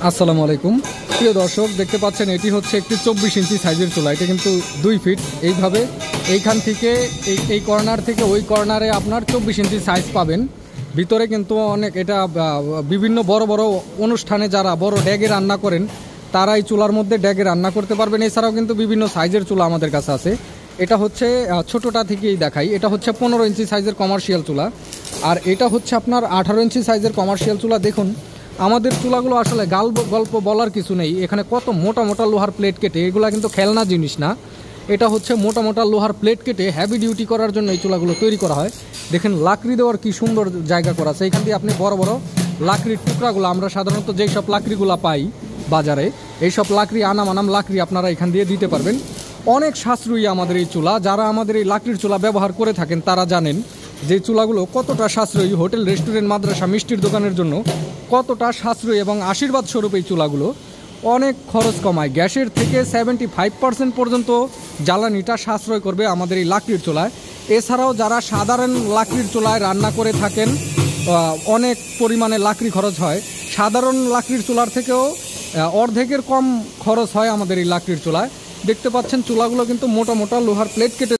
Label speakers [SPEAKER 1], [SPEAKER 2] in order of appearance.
[SPEAKER 1] আসসালামু আলাইকুম প্রিয় দর্শক, দেখতে পাচ্ছেন এটি হচ্ছে একটি 24 ইঞ্চি সাইজের চুলা। এটা কিন্তু 2 ফিট। এইভাবে এইখান থেকে এই কর্নার থেকে ওই কর্নারে আপনার 24 ইঞ্চি সাইজ পাবেন। ভিতরে কিন্তু অনেক এটা বিভিন্ন বড় বড় অনুষ্ঠানে যারা বড় ড্যাগে রান্না করেন তারা এই চুলার মধ্যে ড্যাগে রান্না করতে পারবেন। এছাড়াও কিন্তু বিভিন্ন সাইজের চুলা আমাদের কাছে আছে। এটা হচ্ছে ছোটোটা থেকেই দেখাই, এটা হচ্ছে 15 ইঞ্চি সাইজের কমার্শিয়াল চুলা, আর এটা হচ্ছে আপনার 18 ইঞ্চি সাইজের কমার্শিয়াল চুলা। দেখুন আমাদের চুলাগুলো আসলে গল্প বলার কিছু নেই। এখানে কত মোটা মোটা লোহার প্লেট কেটে, এগুলো কিন্তু খেলনা জিনিস না, এটা হচ্ছে মোটা মোটা লোহার প্লেট কেটে হ্যাভি ডিউটি করার জন্য এই চুলাগুলো তৈরি করা হয়। দেখেন লাকড়ি দেওয়ার কি সুন্দর জায়গা করা আছে। এখান দিয়ে আপনি বড় বড় লাকড়ির টুকরাগুলো, আমরা সাধারণত যেই সব লাকড়িগুলো পাই বাজারে, এইসব লাকড়ি আনাম লাকড়ি আপনারা এখান দিয়ে দিতে পারবেন। অনেক সাশ্রয়ী আমাদের এই চুলা। যারা আমাদের এই লাকড়ির চুলা ব্যবহার করে থাকেন তারা জানেন যে চুলাগুলো কতটা সাশ্রয়ী। হোটেল, রেস্টুরেন্ট, মাদ্রাসা, মিষ্টির দোকানের জন্য কতটা সাশ্রয়ী, এবং আশীর্বাদ স্বরূপ এই চুলাগুলো অনেক খরচ কমায়। গ্যাসের থেকে 75% পর্যন্ত জ্বালানিটা সাশ্রয় করবে আমাদের এই লাকড়ির চুলায়। এছাড়াও যারা সাধারণ লাকড়ির চুলায় রান্না করে থাকেন, অনেক পরিমাণে লাকড়ি খরচ হয়। সাধারণ লাকড়ির চুলার থেকেও অর্ধেকের কম খরচ হয় আমাদের এই লাকড়ির চুলায়। দেখতে পাচ্ছেন চুলাগুলো কিন্তু মোটা মোটা লোহার প্লেট কেটে